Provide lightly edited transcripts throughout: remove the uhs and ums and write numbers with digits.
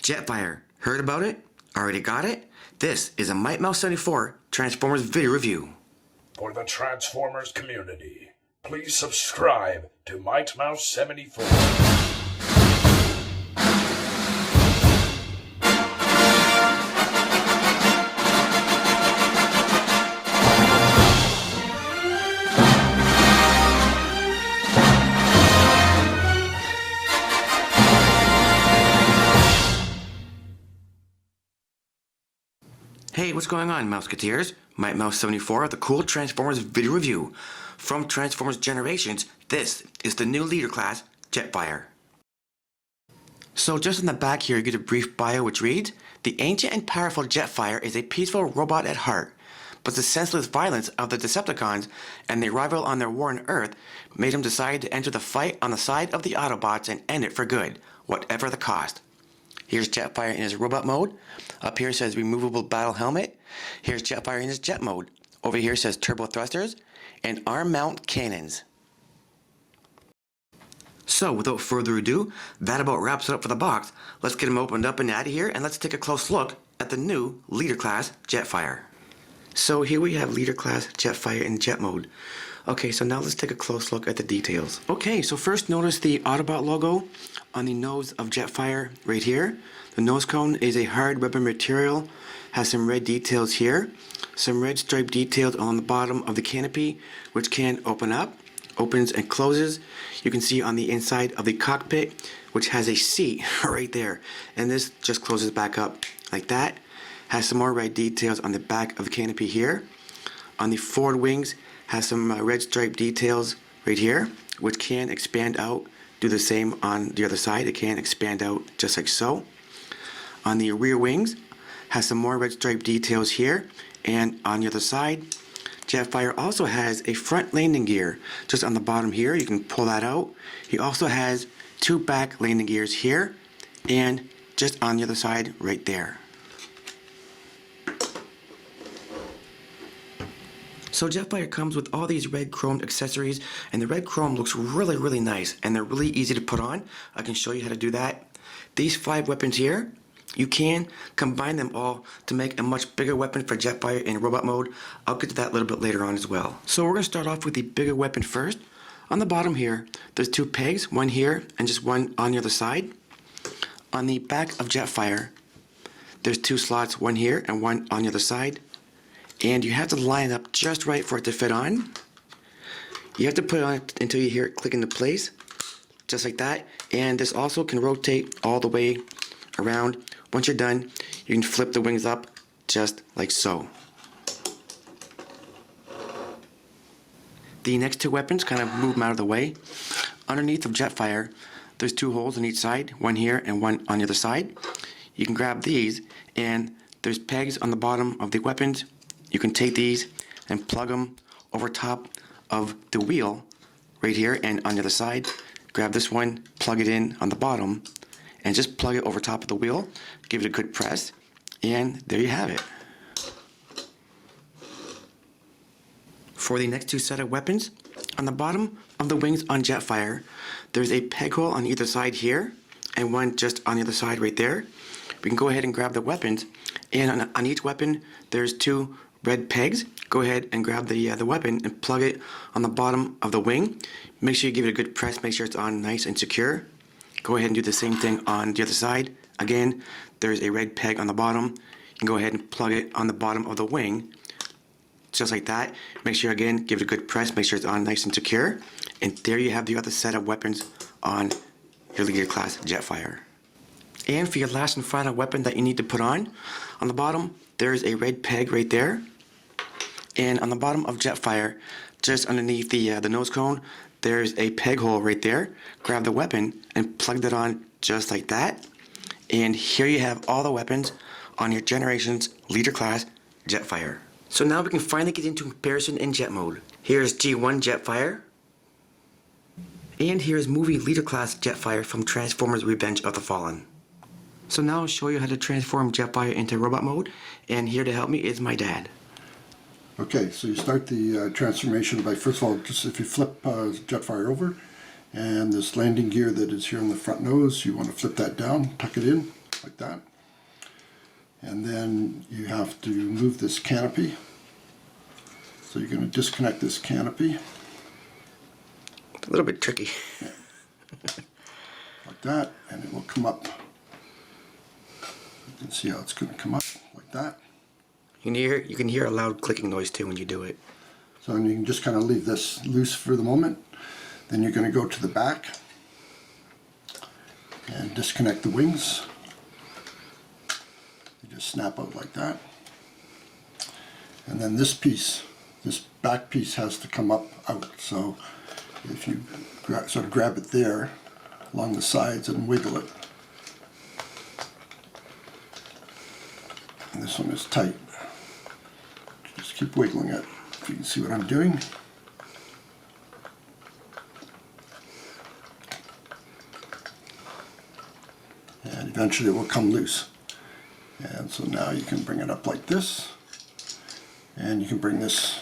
Jetfire. Heard about it? Already got it? This is a Mighty Mouse 74 Transformers video review. For the Transformers community, please subscribe to Mighty Mouse 74. Hey, what's going on, Mouseketeers? Mighty Mouse 74 of the Cool Transformers video review. From Transformers Generations, this is the new leader class, Jetfire. So just in the back here, you get a brief bio which reads, the ancient and powerful Jetfire is a peaceful robot at heart, but the senseless violence of the Decepticons and the arrival on their war on Earth made him decide to enter the fight on the side of the Autobots and end it for good, whatever the cost. Here's Jetfire in his robot mode. Up here says removable battle helmet. Here's Jetfire in his jet mode. Over here says turbo thrusters and arm mount cannons. So without further ado, that about wraps it up for the box. Let's get him opened up and out of here, and let's take a close look at the new leader class Jetfire. So here we have leader class Jetfire in jet mode. Okay, so now let's take a close look at the details. Okay, so first notice the Autobot logo on the nose of Jetfire right here. The nose cone is a hard rubber material, has some red details here, some red stripe details on the bottom of the canopy, which can open up, opens and closes. You can see on the inside of the cockpit, which has a seat right there, and this just closes back up like that. Has some more red details on the back of the canopy here. On the forward wings, has some red stripe details right here, which can expand out. Do the same on the other side. It can expand out just like so. On the rear wings, has some more red stripe details here, and on the other side, Jetfire also has a front landing gear just on the bottom here. You can pull that out. He also has two back landing gears here, and just on the other side right there. So Jetfire comes with all these red chromed accessories, and the red chrome looks really nice, and they're really easy to put on. I can show you how to do that. These 5 weapons here, you can combine them all to make a much bigger weapon for Jetfire in robot mode. I'll get to that a little bit later on as well. So we're going to start off with the bigger weapon first. On the bottom here, there's 2 pegs, one here and just one on the other side. On the back of Jetfire, there's 2 slots, one here and one on the other side. And you have to line it up just right for it to fit on. You have to put it on until you hear it click into place, just like that. And this also can rotate all the way around. Once you're done, you can flip the wings up just like so. The next 2 weapons, kind of move them out of the way. Underneath of Jetfire, there's 2 holes on each side, one here and one on the other side. You can grab these, and there's pegs on the bottom of the weapons. You can take these and plug them over top of the wheel right here, and on the other side, grab this one, plug it in on the bottom, and just plug it over top of the wheel, give it a good press, and there you have it. For the next 2 set of weapons, on the bottom of the wings on Jetfire, there's a peg hole on either side here, and one just on the other side right there. We can go ahead and grab the weapons, and on each weapon, there's 2 red pegs. Go ahead and grab the weapon and plug it on the bottom of the wing. Make sure you give it a good press, make sure it's on nice and secure. Go ahead and do the same thing on the other side. Again, there's a red peg on the bottom. You can go ahead and plug it on the bottom of the wing, just like that. Make sure, again, give it a good press, make sure it's on nice and secure. And there you have the other set of weapons on your leader class Jetfire. And for your last and final weapon that you need to put on the bottom, there's a red peg right there. And on the bottom of Jetfire, just underneath the nose cone, there's a peg hole right there. Grab the weapon and plug that on just like that. And here you have all the weapons on your Generations leader class Jetfire. So now we can finally get into comparison in jet mode. Here's G1 Jetfire. And here's movie leader class Jetfire from Transformers Revenge of the Fallen. So now I'll show you how to transform Jetfire into robot mode, and here to help me is my dad. Okay, so you start the transformation by, first of all, just if you flip Jetfire over, and this landing gear that is here on the front nose, you want to flip that down, tuck it in, like that. And then you have to move this canopy. So you're going to disconnect this canopy. It's a little bit tricky. Yeah. Like that, and it will come up. You can see how it's going to come up like that. You can hear a loud clicking noise too when you do it. So you can just kind of leave this loose for the moment. Then you're going to go to the back and disconnect the wings. You just snap out like that. And then this piece, this back piece has to come up out. So if you sort of grab it there along the sides and wiggle it. And this one is tight. Just keep wiggling it. If you can see what I'm doing. And eventually it will come loose. And so now you can bring it up like this. And you can bring this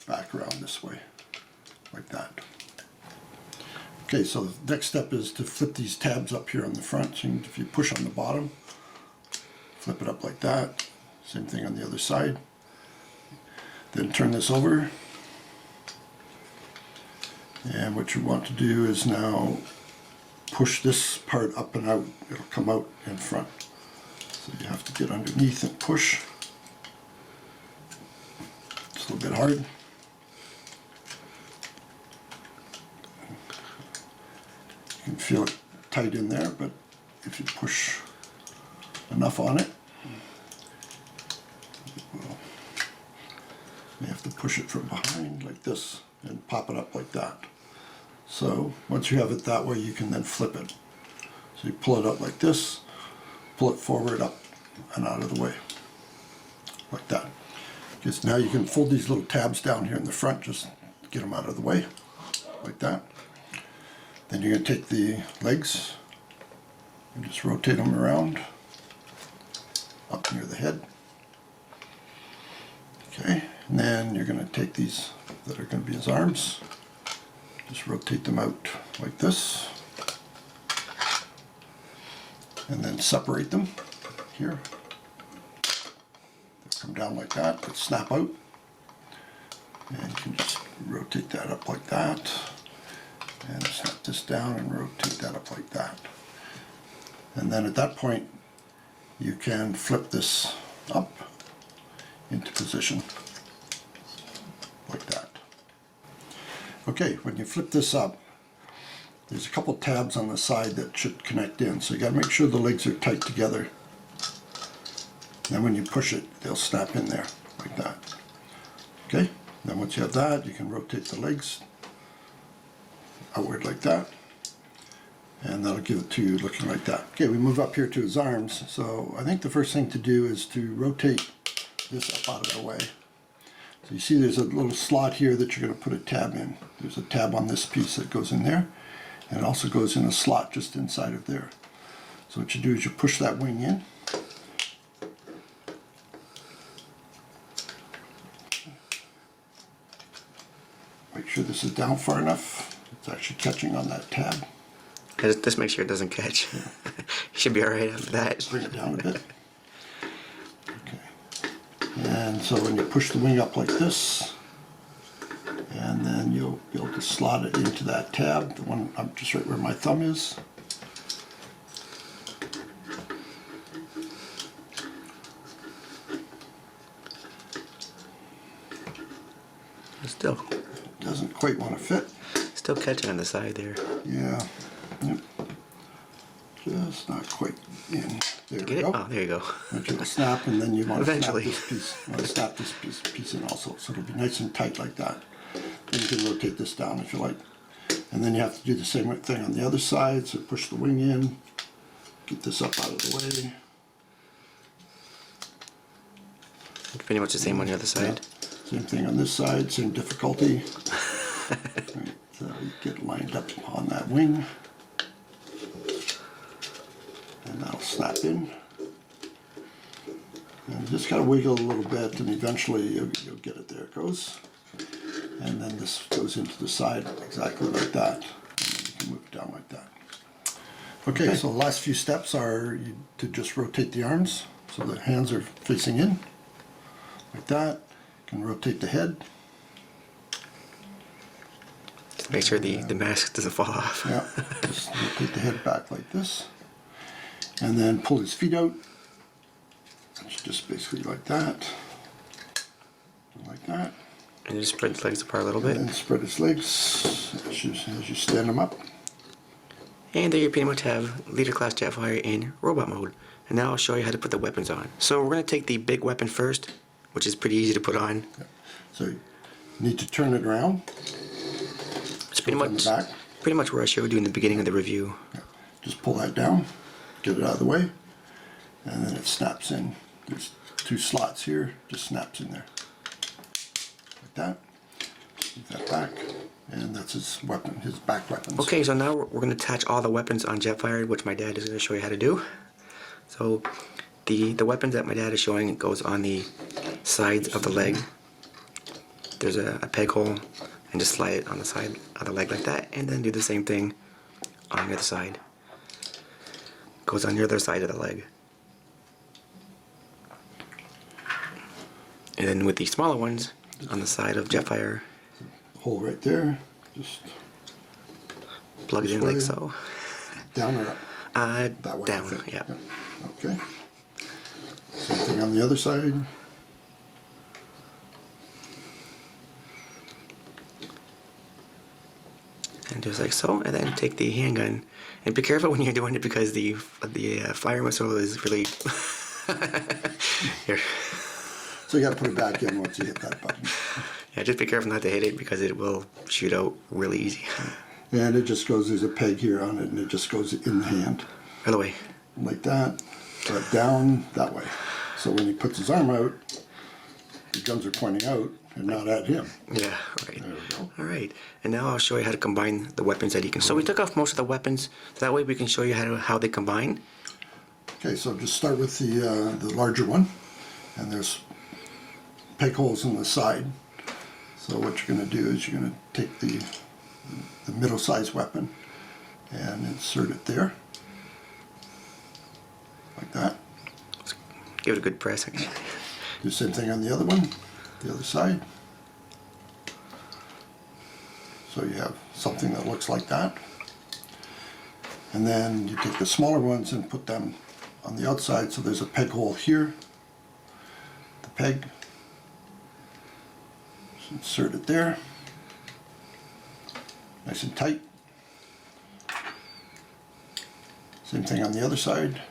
back around this way, like that. Okay, so the next step is to flip these tabs up here on the front. So if you push on the bottom, flip it up like that. Same thing on the other side. Then turn this over. And what you want to do is now push this part up and out. It'll come out in front. So you have to get underneath and push. It's a little bit hard. You can feel it tight in there, but if you push enough on it, you have to push it from behind like this and pop it up like that. So once you have it that way, you can then flip it. So you pull it up like this, pull it forward, up and out of the way, like that. Because now you can fold these little tabs down here in the front, just get them out of the way, like that. Then you're going to take the legs and just rotate them around up near the head. Okay, and then you're going to take these that are going to be his arms, just rotate them out like this, and then separate them here. They'll come down like that, but snap out. And you can just rotate that up like that, and snap this down and rotate that up like that. And then at that point, you can flip this up into position like that. Okay, when you flip this up, there's a couple tabs on the side that should connect in, so you got to make sure the legs are tight together. Then when you push it, they'll snap in there like that. Okay, then once you have that, you can rotate the legs outward like that, and that'll give it to you looking like that. Okay, we move up here to his arms. So I think the first thing to do is to rotate this up out of the way. So you see there's a little slot here that you're going to put a tab in. There's a tab on this piece that goes in there, and it also goes in a slot just inside of there. So what you do is you push that wing in. Make sure this is down far enough. It's actually catching on that tab. Just make sure it doesn't catch. Yeah. You should be alright after that. Bring it down a bit. Okay. And so when you push the wing up like this, and then you'll be able to slot it into that tab, the one up just right where my thumb is. Still Doesn't quite want to fit. Still catching on the side there. Yeah. Yep. Just not quite in. There Get we it? go. Oh, there you go. It'll snap, and then you want to snap Eventually. this piece. You want to snap this piece in also, so it'll be nice and tight like that. Then you can rotate this down if you like. And then you have to do the same thing on the other side. So push the wing in, get this up out of the way. Pretty much the same on the other side. Yeah. Same thing on this side, same difficulty. Right, so you get lined up on that wing. And that'll snap in. And you just gotta wiggle a little bit, and eventually you'll get it. There it goes. And then this goes into the side exactly like that. And then you can move it down like that. Okay, so the last few steps are to just rotate the arms so the hands are facing in, like that. You can rotate the head. Just make sure the mask doesn't fall off. Yeah, just rotate the head back like this. And then pull his feet out. It's just basically like that. Like that. And just spread his legs apart a little bit. And then spread his legs as you stand them up. And there you pretty much have Leader Class Jetfire in robot mode. And now I'll show you how to put the weapons on. So we're going to take the big weapon first, which is pretty easy to put on. Yeah. So you need to turn it around. It's pretty much where I showed you in the beginning of the review. Yeah. Just pull that down, get it out of the way, and then it snaps in. There's 2 slots here, just snaps in there. Like that. Move that back. And that's his weapon, his back weapons. Okay, so now we're going to attach all the weapons on Jetfire, which my dad is going to show you how to do. So the weapons that my dad is showing goes on the sides of the leg. There's a peg hole, and just slide it on the side of the leg like that, and then do the same thing on the other side. Goes on the other side of the leg. And then with the smaller ones on the side of Jetfire, Hole right there, just plug it in like so. Down or up? That way, down, yeah. Okay. Same thing on the other side. And just like so, and then take the handgun. And be careful when you're doing it because the fire missile is really... Here. So you got to put it back in once you hit that button. Yeah, just be careful not to hit it because it will shoot out really easy. And it just goes, there's a peg here on it, and it just goes in the hand. Other way. Like that, but down that way. So when he puts his arm out, the guns are pointing out and not at him. Yeah, right. There we go. All right, and now I'll show you how to combine the weapons that you can. So we took off most of the weapons, so that way we can show you how they combine. Okay, so just start with the larger one, and there's peg holes on the side. So what you're going to do is you're going to take the middle-sized weapon and insert it there, like that. Let's give it a good press. Do the same thing on the other one, the other side. So you have something that looks like that. And then you take the smaller ones and put them on the outside. So there's a peg hole here, the peg. Just insert it there, nice and tight. Same thing on the other side.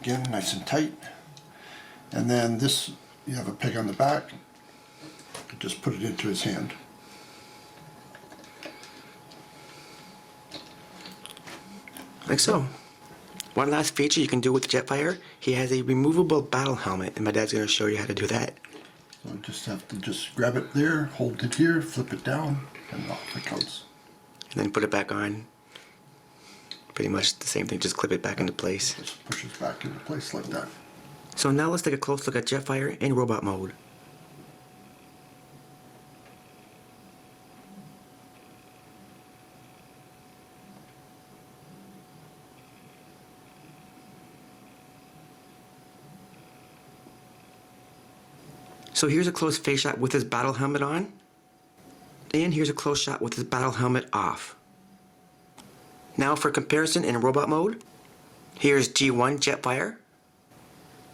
Again, nice and tight. And then this, you have a peg on the back. You just put it into his hand. Like so. One last feature you can do with the Jetfire, he has a removable battle helmet, and my dad's going to show you how to do that. So you just have to just grab it there, hold it here, flip it down, and off it goes. And then put it back on. Pretty much the same thing, just clip it back into place. Just pushes back into place like that. So now let's take a close look at Jetfire in robot mode. So here's a close face shot with his battle helmet on. And here's a close shot with his battle helmet off. Now for comparison in robot mode, here's G1 Jetfire.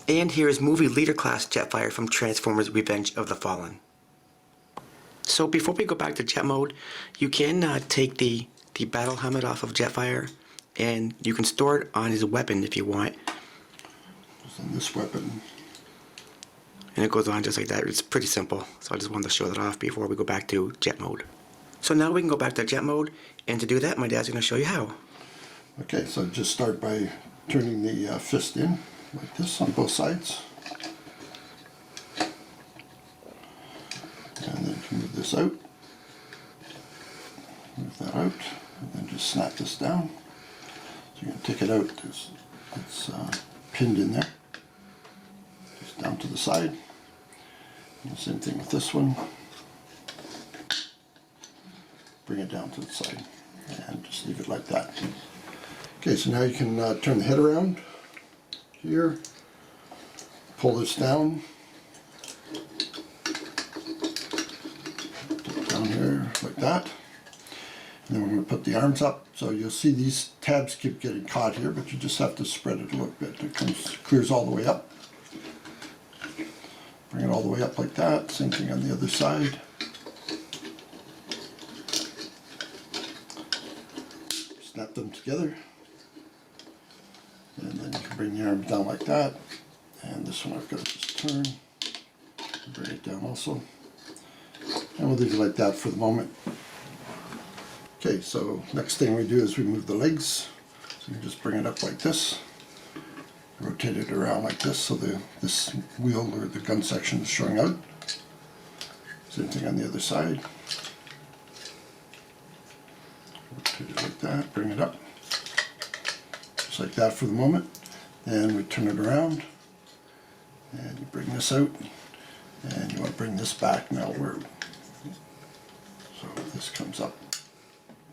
And here's movie leader class Jetfire from Transformers Revenge of the Fallen. So before we go back to jet mode, you can take the battle helmet off of Jetfire, and you can store it on his weapon if you want. Just on this weapon. And it goes on just like that. It's pretty simple. So I just wanted to show that off before we go back to jet mode. So now we can go back to jet mode, and to do that, my dad's going to show you how. Okay, so just start by turning the fist in like this on both sides. And then you can move this out. Move that out, and then just snap this down. So you're going to take it out. It's pinned in there. Just down to the side. And the same thing with this one. bring it down to the side and just leave it like that. Okay, so now you can turn the head around here, pull this down, down here like that, and then we're going to put the arms up. So you'll see these tabs keep getting caught here, but you just have to spread it a little bit. It clears all the way up. Bring it all the way up like that. Same thing on the other side. Snap them together. And then you can bring the arms down like that. And this one I've got to just turn. Bring it down also. And we'll leave it like that for the moment. Okay, so next thing we do is we move the legs. So you just bring it up like this. Rotate it around like this so this wheel or the gun section is showing out. Same thing on the other side. Rotate it like that, bring it up. Just like that for the moment. Then we turn it around and you bring this out and you want to bring this back now where, so this comes up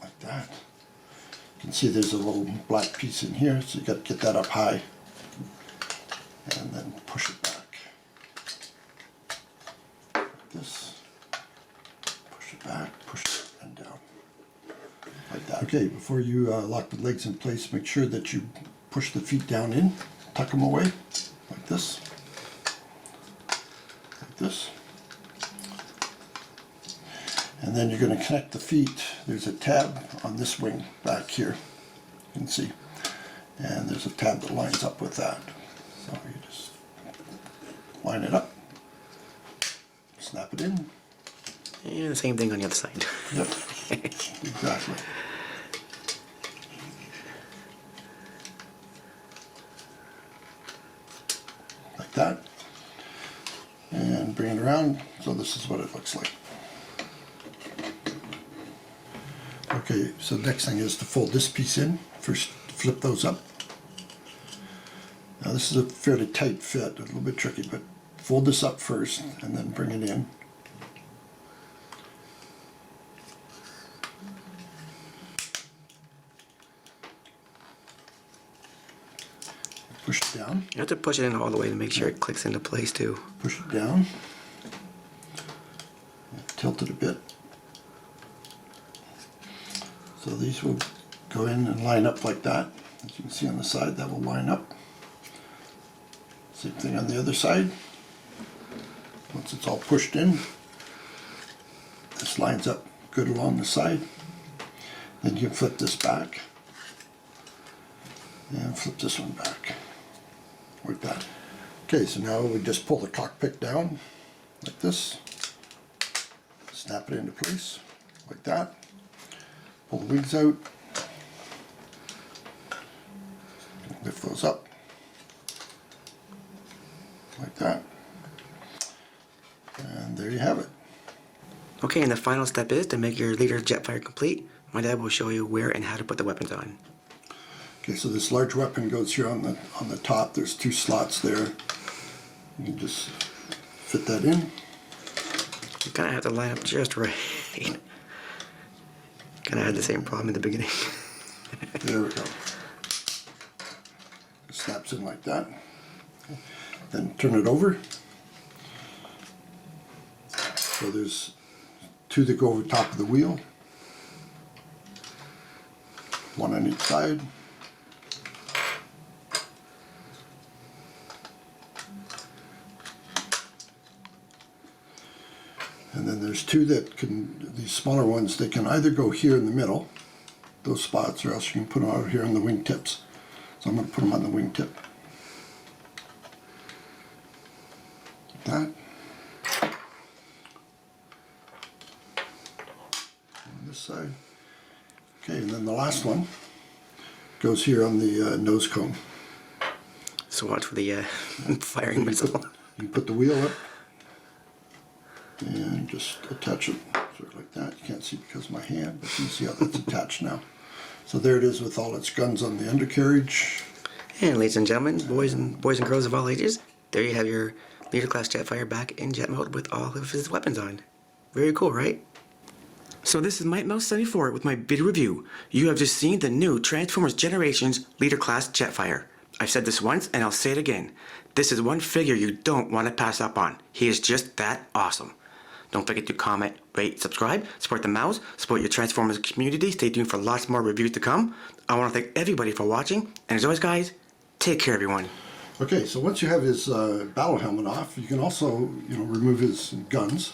like that. You can see there's a little black piece in here, so you got to get that up high. And then push it back. Like this. Push it back, push it, and down. Like that. Okay, before you lock the legs in place, make sure that you push the feet down in, tuck them away, like this. Like this. And then you're going to connect the feet. There's a tab on this wing back here, you can see. And there's a tab that lines up with that. So you just line it up, snap it in. And the same thing on the other side. Yep, exactly. Like that. And bring it around. So this is what it looks like. Okay, so the next thing is to fold this piece in. First, flip those up. Now this is a fairly tight fit, a little bit tricky, but fold this up first and then bring it in. Push it down. You have to push it in all the way to make sure it clicks into place too. Push it down. Tilt it a bit. So these will go in and line up like that. As you can see on the side, that will line up. Same thing on the other side. Once it's all pushed in, this lines up good along the side. Then you can flip this back and flip this one back like that. Okay, so now we just pull the cockpit down like this, snap it into place like that, pull the wings out, lift those up like that, and there you have it. Okay, and the final step is to make your leader Jetfire complete. My dad will show you where and how to put the weapons on. Okay, so this large weapon goes here on the top. There's two slots there. You can just fit that in. You kind of have to line up just right. Kind of had the same problem in the beginning. There we go. It snaps in like that. Then turn it over. So there's two that go over top of the wheel. One on each side. And then there's two that can, these smaller ones, they can either go here in the middle, those spots, or else you can put them out here on the wingtips. So I'm going to put them on the wingtip. Like that. On this side. Okay, and then the last one goes here on the nose cone. So watch for the firing missile. You can put the wheel up and just attach it sort of like that. You can't see because of my hand, but you can see how that's attached now. So there it is with all its guns on the undercarriage. And ladies and gentlemen, boys and girls of all ages, there you have your leader class Jetfire back in jet mode with all of his weapons on. Very cool, right? So this is MightMouse74 with my video review. You have just seen the new Transformers Generations Leader Class Jetfire. I've said this once and I'll say it again. This is one figure you don't want to pass up on. He is just that awesome. Don't forget to comment, rate, subscribe, support the mouse, support your Transformers community. Stay tuned for lots more reviews to come. I want to thank everybody for watching. And as always guys, take care everyone. Okay, so once you have his battle helmet off, you can also, remove his guns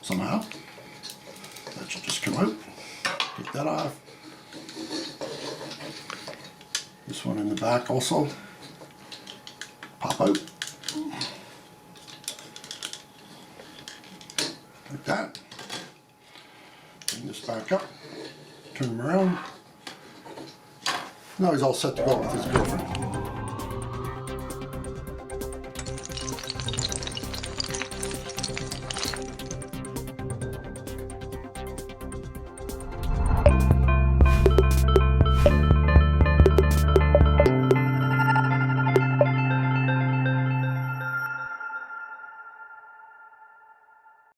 somehow. That should just come out. Take that off. This one in the back also. Pop out. Like that. Bring this back up. Turn him around. Now he's all set to go with his girlfriend.